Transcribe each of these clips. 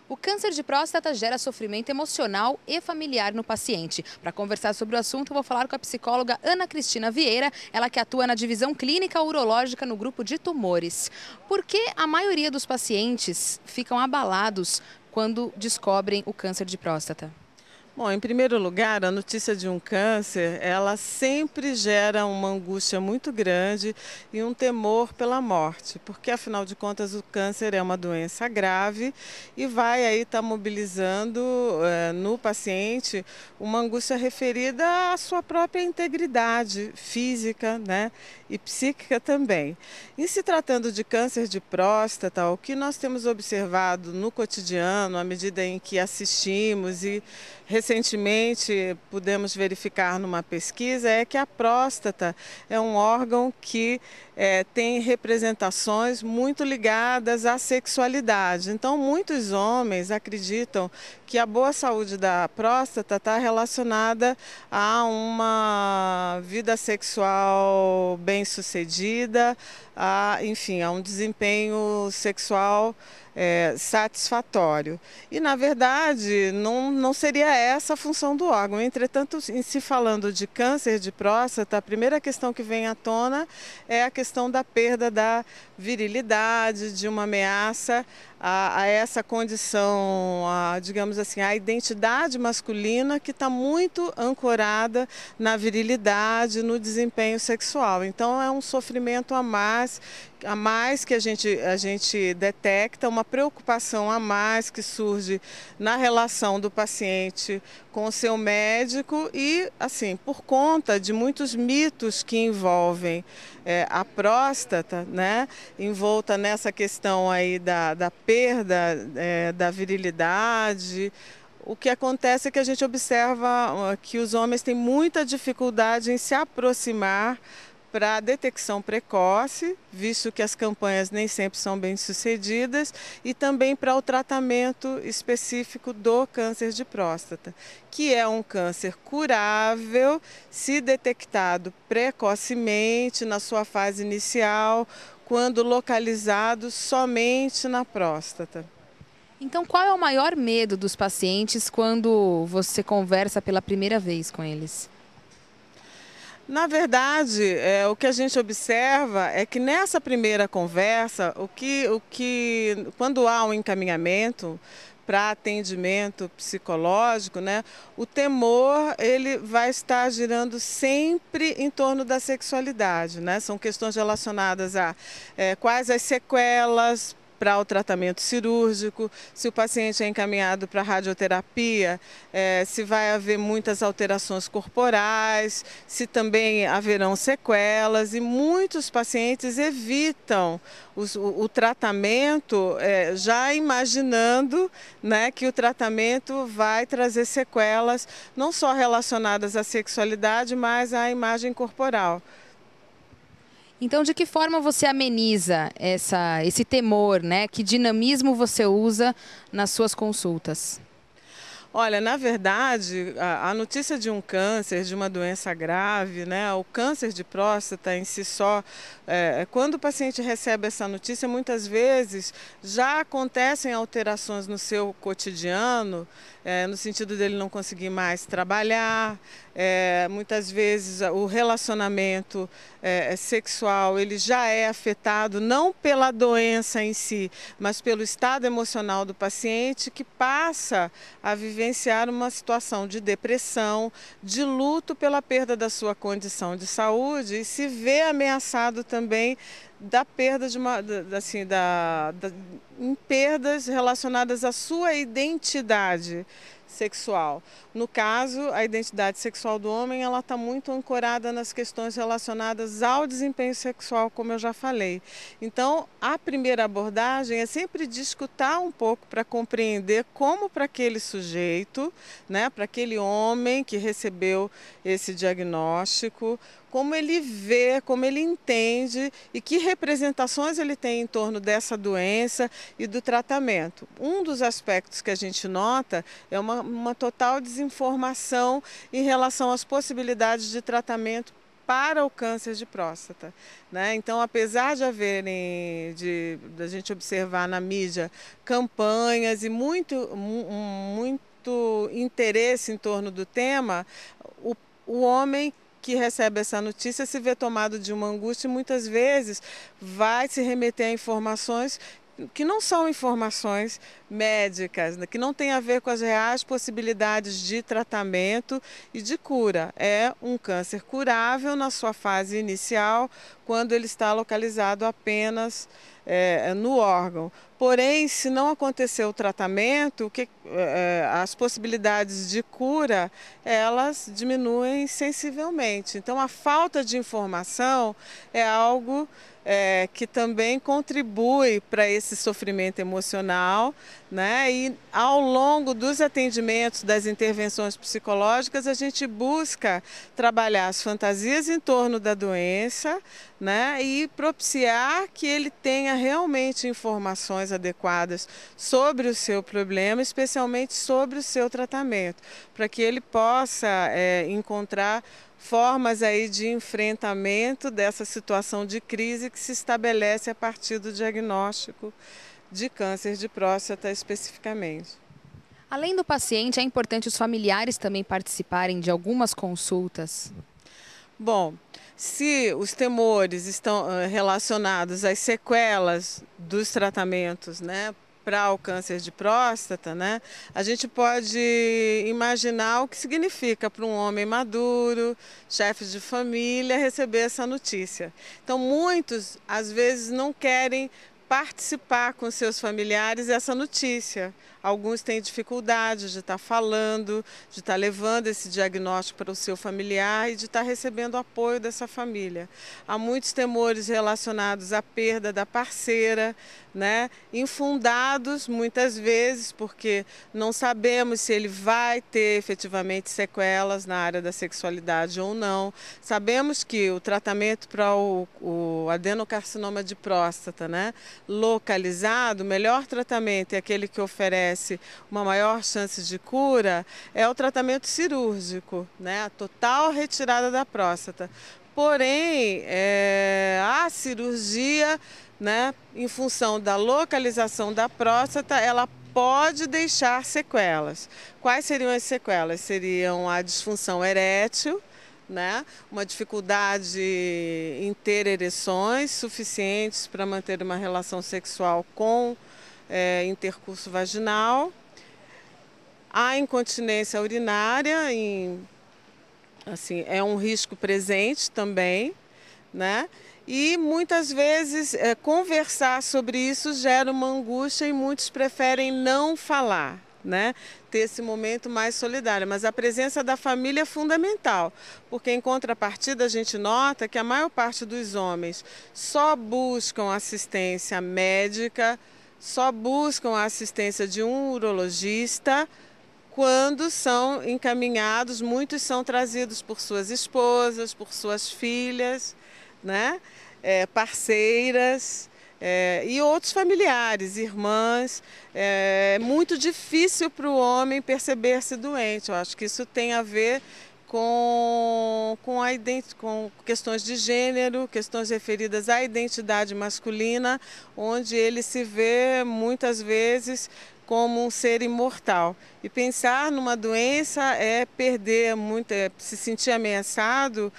O câncer de próstata gera sofrimento emocional e familiar no paciente. Para conversar sobre o assunto, eu vou falar com a psicóloga Ana Cristina Vieira, ela que atua na divisão clínica urológica no grupo de tumores. Por que a maioria dos pacientes ficam abalados quando descobrem o câncer de próstata? Bom, em primeiro lugar, a notícia de um câncer, ela sempre gera uma angústia muito grande e um temor pela morte, porque afinal de contas o câncer é uma doença grave e vai aí estar mobilizando no paciente uma angústia referida à sua própria integridade física, né, e psíquica também. Em se tratando de câncer de próstata, o que nós temos observado no cotidiano, à medida em que assistimos e recentemente pudemos verificar numa pesquisa, é que a próstata é um órgão que tem representações muito ligadas à sexualidade. Então, muitos homens acreditam que a boa saúde da próstata está relacionada a uma vida sexual bem-sucedida, enfim, a um desempenho sexual satisfatório. E, na verdade, não seria essa a função do órgão. Entretanto, em se falando de câncer de próstata, a primeira questão que vem à tona é a questão da perda da virilidade, de uma ameaça a essa condição, digamos assim, a identidade masculina que está muito ancorada na virilidade, no desempenho sexual. Então, é um sofrimento a mais que a gente detecta, uma preocupação a mais que surge na relação do paciente com o seu médico e, assim, por conta de muitos mitos que envolvem a próstata, né, envolta nessa questão aí da perda da virilidade. O que acontece é que a gente observa que os homens têm muita dificuldade em se aproximar para a detecção precoce, visto que as campanhas nem sempre são bem-sucedidas, e também para o tratamento específico do câncer de próstata, que é um câncer curável se detectado precocemente na sua fase inicial, quando localizado somente na próstata. Então, qual é o maior medo dos pacientes quando você conversa pela primeira vez com eles? Na verdade, o que a gente observa é que nessa primeira conversa, quando há um encaminhamento para atendimento psicológico, né, o temor ele vai estar girando sempre em torno da sexualidade, né? São questões relacionadas a quais as sequelas para o tratamento cirúrgico, se o paciente é encaminhado para radioterapia, se vai haver muitas alterações corporais, se também haverão sequelas, e muitos pacientes evitam o tratamento já imaginando, né, que o tratamento vai trazer sequelas não só relacionadas à sexualidade, mas à imagem corporal. Então, de que forma você ameniza esse temor, né? Que dinamismo você usa nas suas consultas? Olha, na verdade, a notícia de um câncer, de uma doença grave, né, o câncer de próstata em si só, quando o paciente recebe essa notícia, muitas vezes já acontecem alterações no seu cotidiano, no sentido dele não conseguir mais trabalhar, muitas vezes o relacionamento sexual ele já é afetado não pela doença em si, mas pelo estado emocional do paciente que passa a vivenciar uma situação de depressão, de luto pela perda da sua condição de saúde e se vê ameaçado também da perda em perdas relacionadas à sua identidade sexual. No caso, a identidade sexual do homem ela está muito ancorada nas questões relacionadas ao desempenho sexual, como eu já falei. Então, a primeira abordagem é sempre discutir um pouco para compreender como para aquele sujeito, né, para aquele homem que recebeu esse diagnóstico, como ele vê, como ele entende e que representações ele tem em torno dessa doença e do tratamento. Um dos aspectos que a gente nota é uma total desinformação em relação às possibilidades de tratamento para o câncer de próstata, né? Então, apesar de da gente observar na mídia campanhas e muito interesse em torno do tema, o homem que recebe essa notícia se vê tomado de uma angústia e muitas vezes vai se remeter a informações que não são informações médicas, né, que não tem a ver com as reais possibilidades de tratamento e de cura. É um câncer curável na sua fase inicial, quando ele está localizado apenas no órgão. Porém, se não acontecer o tratamento, as possibilidades de cura, elas diminuem sensivelmente. Então, a falta de informação é algo que também contribui para esse sofrimento emocional, né? E ao longo dos atendimentos, das intervenções psicológicas, a gente busca trabalhar as fantasias em torno da doença, né? E propiciar que ele tenha realmente informações adequadas sobre o seu problema, especialmente sobre o seu tratamento, para que ele possa encontrar formas aí de enfrentamento dessa situação de crise que se estabelece a partir do diagnóstico de câncer de próstata especificamente. Além do paciente, é importante os familiares também participarem de algumas consultas? Bom, se os temores estão relacionados às sequelas dos tratamentos, né, para o câncer de próstata, né, a gente pode imaginar o que significa para um homem maduro, chefe de família, receber essa notícia. Então, muitos, às vezes, não querem participar com seus familiares dessa notícia. Alguns têm dificuldade de estar falando, de estar levando esse diagnóstico para o seu familiar e de estar recebendo apoio dessa família. Há muitos temores relacionados à perda da parceira, né? Infundados muitas vezes, porque não sabemos se ele vai ter efetivamente sequelas na área da sexualidade ou não. Sabemos que o tratamento para o adenocarcinoma de próstata, né, localizado, o melhor tratamento é aquele que oferece uma maior chance de cura, é o tratamento cirúrgico, né, a total retirada da próstata. Porém, a cirurgia, né, em função da localização da próstata, ela pode deixar sequelas. Quais seriam as sequelas? Seriam a disfunção erétil, né, uma dificuldade em ter ereções suficientes para manter uma relação sexual com intercurso vaginal, a incontinência urinária, assim, é um risco presente também, né? E muitas vezes conversar sobre isso gera uma angústia e muitos preferem não falar, né? Ter esse momento mais solidário, mas a presença da família é fundamental, porque em contrapartida a gente nota que a maior parte dos homens só buscam assistência médica, só buscam a assistência de um urologista quando são encaminhados, muitos são trazidos por suas esposas, por suas filhas, né? Parceiras e outros familiares, irmãs. É muito difícil para o homem perceber-se doente. Eu acho que isso tem a ver com questões de gênero, questões referidas à identidade masculina, onde ele se vê muitas vezes como um ser imortal. E pensar numa doença é perder muito, se sentir ameaçado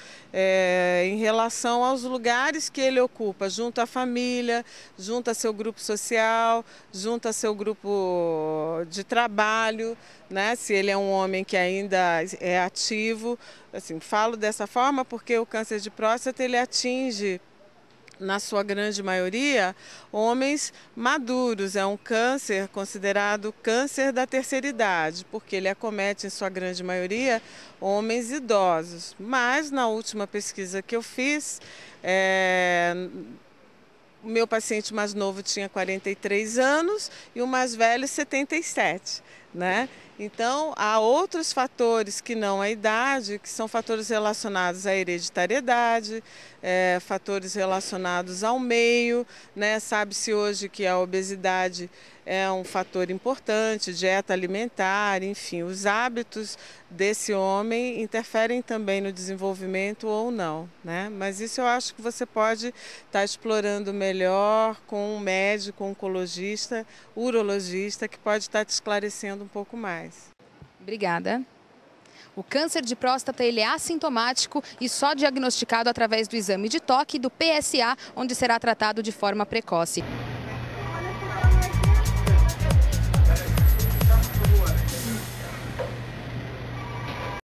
em relação aos lugares que ele ocupa, junto à família, junto a seu grupo social, junto a seu grupo de trabalho, né? Se ele é um homem que ainda é ativo. Assim, falo dessa forma porque o câncer de próstata ele atinge, na sua grande maioria, homens maduros. É um câncer considerado câncer da terceira idade, porque ele acomete, em sua grande maioria, homens idosos. Mas, na última pesquisa que eu fiz, o meu paciente mais novo tinha 43 anos e o mais velho 77. né? Então, há outros fatores que não a idade, que são fatores relacionados à hereditariedade, fatores relacionados ao meio, né? Sabe-se hoje que a obesidade é um fator importante, dieta alimentar, enfim, os hábitos desse homem interferem também no desenvolvimento ou não, né? Mas isso eu acho que você pode estar explorando melhor com um médico, oncologista, urologista, que pode estar te esclarecendo um pouco mais. Obrigada. O câncer de próstata ele é assintomático e só diagnosticado através do exame de toque do PSA, onde será tratado de forma precoce.